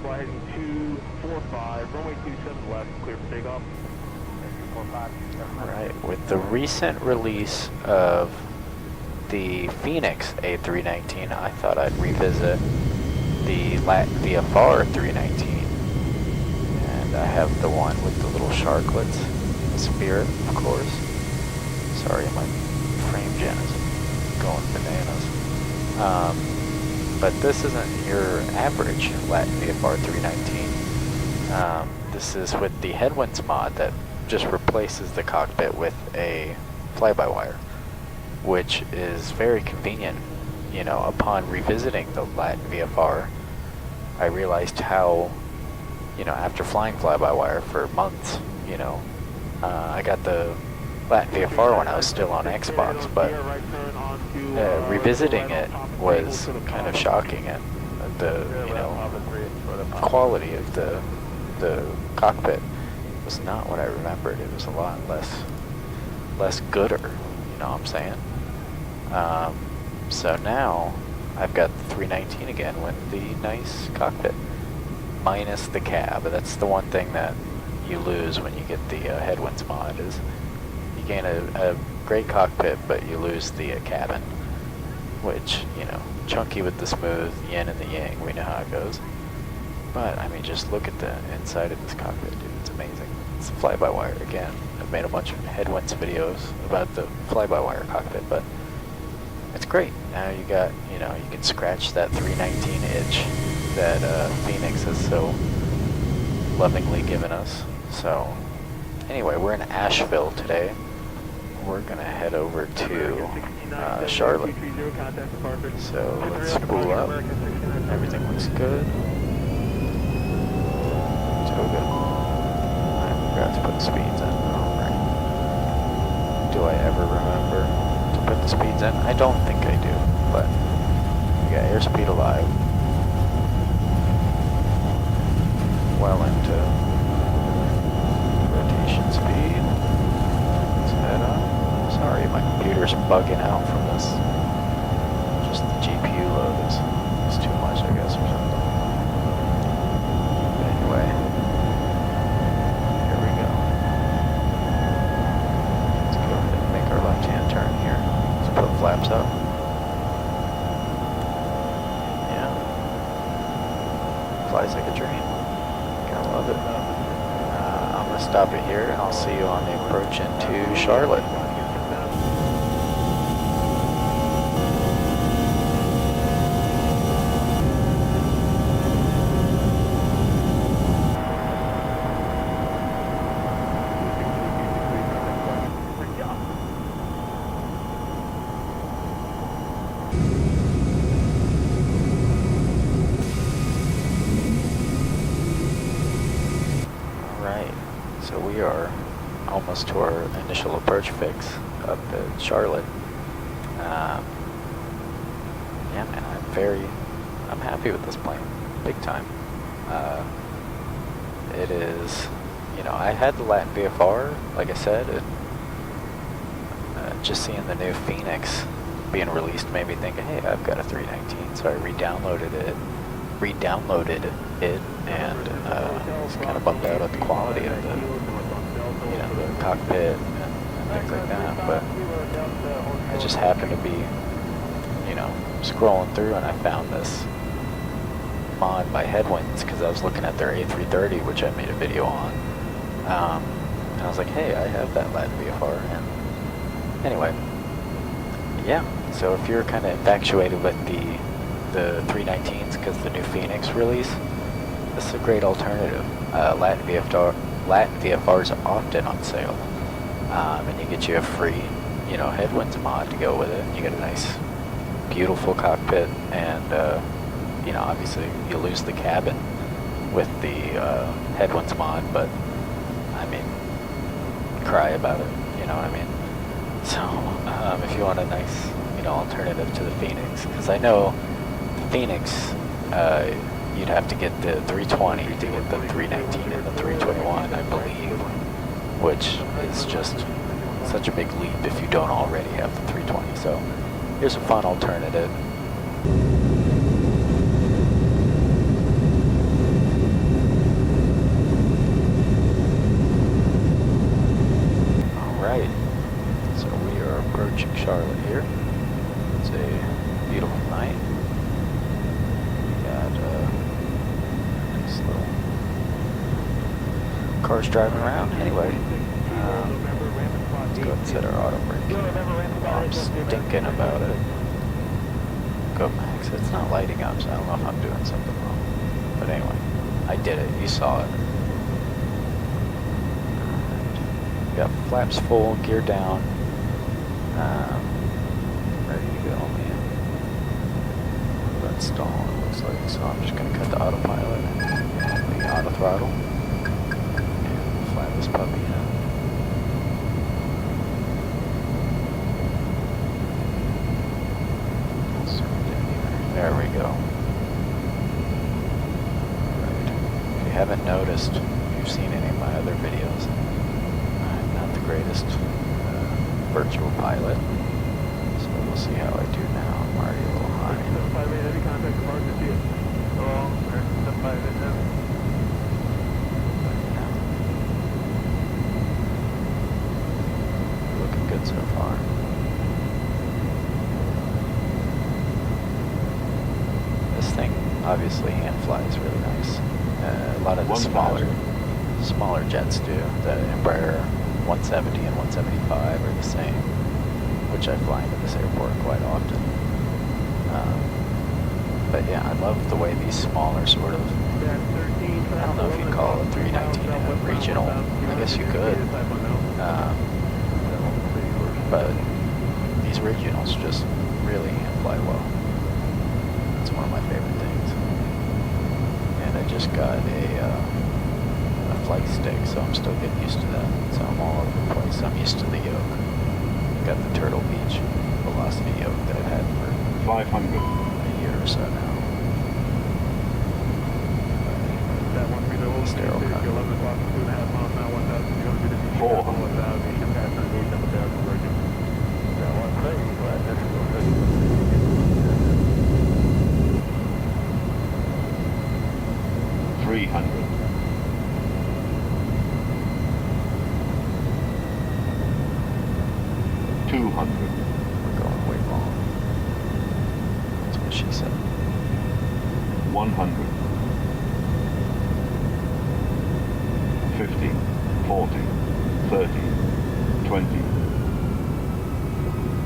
fly heading 245, runway 27 left, clear for takeoff. 245. Right, with the recent release of the Fenix A319, I thought I'd revisit the latinvfr 319. And I have the one with the little sharklets, Spirit, of course. Sorry, my frame gen is going bananas. But this isn't your average latinvfr 319. This is with the headwinds mod that just replaces the cockpit with a fly-by-wire, which is very convenient. You know, upon revisiting the latinvfr, I realized how, you know, after flying fly-by-wire for months, you know, I got the latinvfr when I was still on Xbox, but revisiting it was kind of shocking, and the, you know, quality of the cockpit was not what I remembered. It was a lot less gooder, you know what I'm saying? So now I've got the 319 again with the nice cockpit, minus the cab. That's the one thing that you lose when you get the headwinds mod, is you gain a great cockpit, but you lose the cabin, which, you know, chunky with the smooth, yin and the yang, we know how it goes. But I mean, just look at the inside of this cockpit, dude. It's amazing. It's fly-by-wire again. I've made a bunch of headwinds videos about the fly-by-wire cockpit, but it's great. Now you got, you know, you can scratch that 319 itch that Fenix has so lovingly given us. So anyway, we're in Asheville today. We're gonna head over to Charlotte. So let's spool up. Everything looks good. Toga. I forgot to put the speeds in. Alright. Do I ever remember to put the speeds in? I don't think I do, but we got airspeed alive. Well into rotation speed. Let's head up. Sorry, my computer's bugging out from this. Just the GPU load is too much, I guess, or something. But anyway, here we go. Let's go ahead and make our left-hand turn here. Let's put flaps up. Yeah. Flies like a dream. Gotta love it. I'm gonna stop it here, and I'll see you on the approach into Charlotte. So we are almost to our initial approach fix up at Charlotte. Yeah, man, I'm happy with this plane, big time. It is, you know, I had the latinvfr, like I said, and just seeing the new Fenix being released made me think, hey, I've got a 319, so I re-downloaded it, and was kind of bummed out at the quality of the, you know, the cockpit and things like that. But I just happened to be, you know, scrolling through, and I found this mod by Headwinds because I was looking at their A330, which I made a video on, and I was like, hey, I have that latinvfr. And anyway, yeah. So if you're kind of infatuated with the 319s because the new Fenix release, this is a great alternative. latinvfr is often on sale, and you get you a free, you know, headwinds mod to go with it. You get a nice, beautiful cockpit, and you know, obviously you lose the cabin with the headwinds mod, but I mean, cry about it. You know what I mean? So if you want a nice, you know, alternative to the Fenix, because I know the Fenix, you'd have to get the 320 to get the 319 and the 321, I believe, which is just such a big leap if you don't already have the 320. So here's a fun alternative. cars driving around. Anyway, let's go and set our auto brake. I'm stinking about it. Go Max. It's not lighting up, so I don't know if I'm doing something wrong. But anyway, I did it. You saw it. Got flaps full, gear down. Ready to go, man. That's stalling, it looks like. So I'm just going to cut the autopilot and the auto throttle. And we'll fly this puppy in. There we go. Right. If you haven't noticed, if you've seen any of my other videos, I'm not the greatest virtual pilot. So we'll see how I do now. I'm already a little high. Heavy contact departure to see it. Wrong. Looking good so far. This thing obviously hand flies really nice. A lot of the smaller jets do. The Embraer 170 and 175 are the same, which I fly into this airport quite often. But yeah, I love the way these smaller sort of, I don't know if you'd call it 319 a regional, I guess you could. But these regionals just really hand fly well. It's one of my favorite things. And I just got a flight stick, so I'm still getting used to that. So I'm all over the place. I'm used to the yoke. Got the Turtle Beach velocity yoke that I've had for 500 a year or so now. That 130 Stereo cut. 11 o'clock, 2.5 miles an hour, 1,000, you're going to be the 400,000, you can pass on 87,000 virgin. That one thing, glad that's good. 300. 200. We're going way long. That's what she said. 100. 50, 40, 30, 20,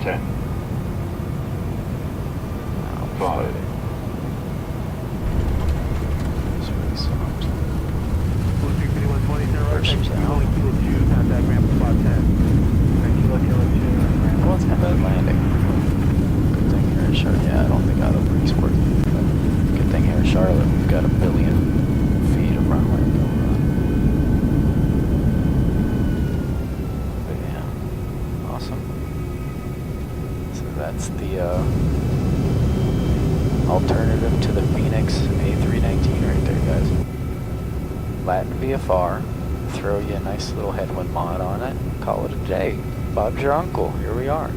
10, 5. It's really soft. First she's out. only kilo 2, contact ramp 510. Kilo 2. Well, it's not bad landing. Good thing here in Charlotte. Yeah, I don't think auto brake's working. But good thing here in Charlotte, we've got 1 billion feet of runway going on. But yeah, awesome. So that's the alternative to the Fenix A319 right there, guys. latinvfr. Throw you a nice little headwind mod on it. Call it a day. Bob's your uncle. Here we are.